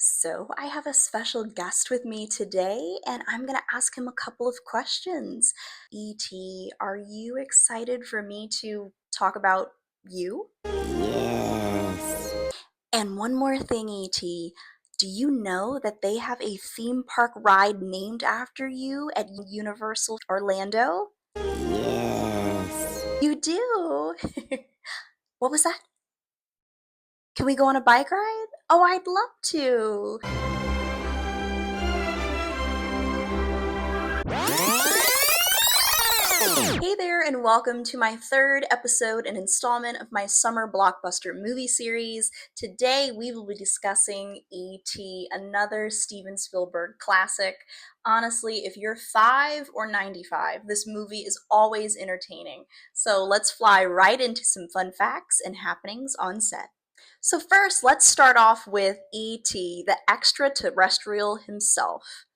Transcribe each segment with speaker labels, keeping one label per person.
Speaker 1: So, I have a special guest with me today, and I'm going to ask him a couple of questions. E.T., are you excited for me to talk about you?
Speaker 2: Yes.
Speaker 1: And one more thing, E.T., do you know that they have a theme park ride named after you at Universal Orlando?
Speaker 2: Yes.
Speaker 1: You do? What was that? Can we go on a bike ride? Oh, I'd love to. Hey there, and welcome to my third episode and installment of my summer blockbuster movie series. Today we will be discussing E.T., another Steven Spielberg classic. Honestly, if you're 5 or 95, this movie is always entertaining. So let's fly right into some fun facts and happenings on set. So first, let's start off with E.T., the extraterrestrial himself.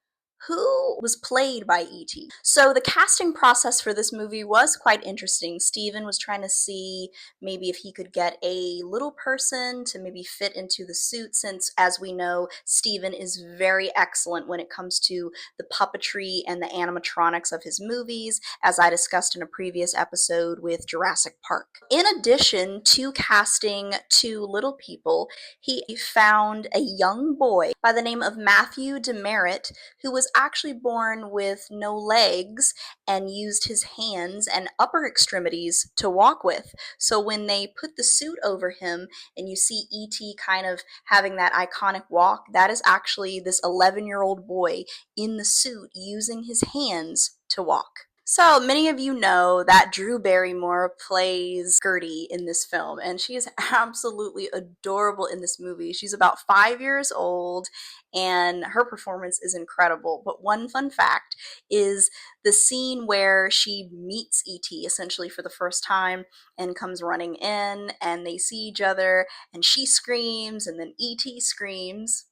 Speaker 1: Who was played by E.T.? So the casting process for this movie was quite interesting. Steven was trying to see maybe if he could get a little person to maybe fit into the suit, since, as we know, Steven is very excellent when it comes to the puppetry and the animatronics of his movies, as I discussed in a previous episode with Jurassic Park. In addition to casting two little people, he found a young boy by the name of Matthew Demerit, who was actually born with no legs and used his hands and upper extremities to walk with. So when they put the suit over him and you see E.T. kind of having that iconic walk, that is actually this 11-year-old boy in the suit using his hands to walk. So many of you know that Drew Barrymore plays Gertie in this film, and she is absolutely adorable in this movie. She's about 5 years old, and her performance is incredible. But one fun fact is the scene where she meets E.T. essentially for the first time and comes running in, and they see each other, and she screams, and then E.T. screams.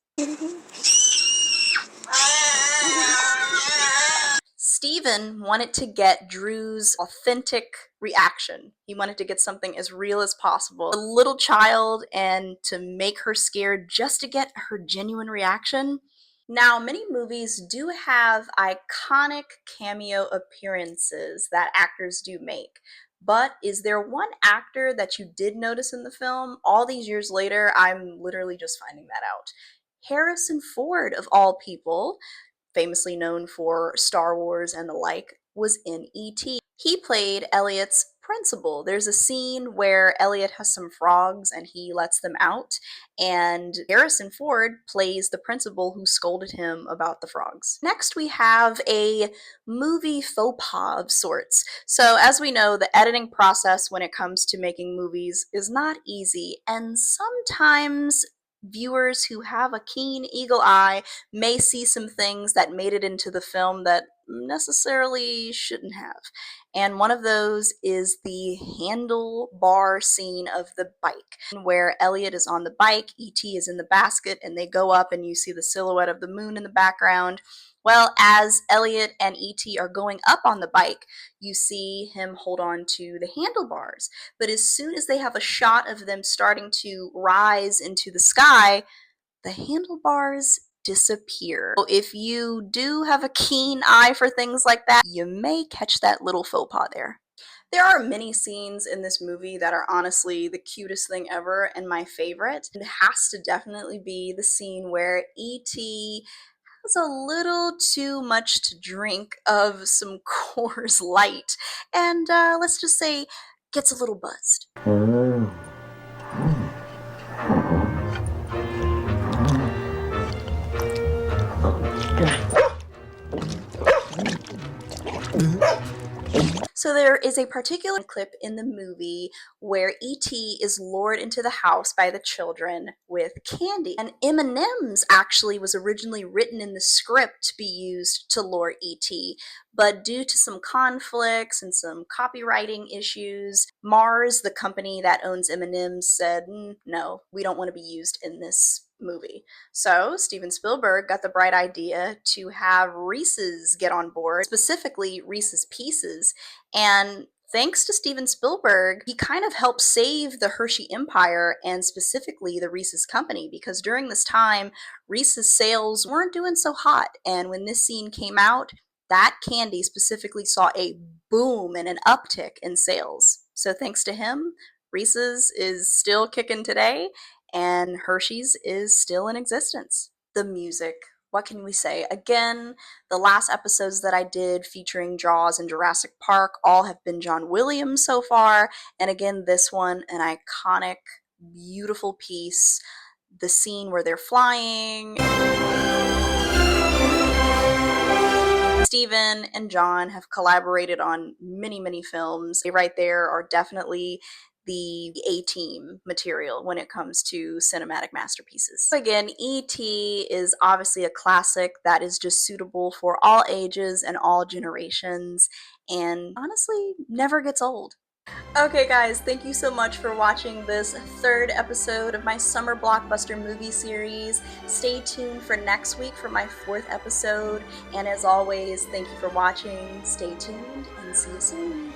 Speaker 1: Steven wanted to get Drew's authentic reaction. He wanted to get something as real as possible. A little child, and to make her scared just to get her genuine reaction. Now, many movies do have iconic cameo appearances that actors do make. But is there one actor that you did notice in the film? All these years later, I'm literally just finding that out. Harrison Ford, of all people, famously known for Star Wars and the like, was in E.T. He played Elliot's principal. There's a scene where Elliot has some frogs and he lets them out, and Harrison Ford plays the principal who scolded him about the frogs. Next, we have a movie faux pas of sorts. So, as we know, the editing process when it comes to making movies is not easy, and sometimes viewers who have a keen eagle eye may see some things that made it into the film that necessarily shouldn't have. And one of those is the handlebar scene of the bike, where Elliot is on the bike, E.T. is in the basket, and they go up and you see the silhouette of the moon in the background. Well, as Elliot and E.T. are going up on the bike, you see him hold on to the handlebars. But as soon as they have a shot of them starting to rise into the sky, the handlebars disappear. So if you do have a keen eye for things like that, you may catch that little faux pas there. There are many scenes in this movie that are honestly the cutest thing ever and my favorite. It has to definitely be the scene where E.T. has a little too much to drink of some Coors Light and let's just say gets a little buzzed. So there is a particular clip in the movie where E.T. is lured into the house by the children with candy. And M&M's actually was originally written in the script to be used to lure E.T., but due to some conflicts and some copywriting issues, Mars, the company that owns M&M's, said, no, we don't want to be used in this movie. So Steven Spielberg got the bright idea to have Reese's get on board, specifically Reese's Pieces, and Thanks to Steven Spielberg, he kind of helped save the Hershey empire and specifically the Reese's company, because during this time, Reese's sales weren't doing so hot. And when this scene came out, that candy specifically saw a boom and an uptick in sales. So thanks to him, Reese's is still kicking today and Hershey's is still in existence. The music. What can we say? Again, the last episodes that I did featuring Jaws and Jurassic Park all have been John Williams so far, and again, this one, an iconic, beautiful piece. The scene where they're flying. Steven and John have collaborated on many, many films. They right there are definitely the A-team material when it comes to cinematic masterpieces. Again, E.T. is obviously a classic that is just suitable for all ages and all generations, and honestly, never gets old. Okay guys, thank you so much for watching this third episode of my summer blockbuster movie series. Stay tuned for next week for my fourth episode, and as always, thank you for watching, stay tuned, and see you soon.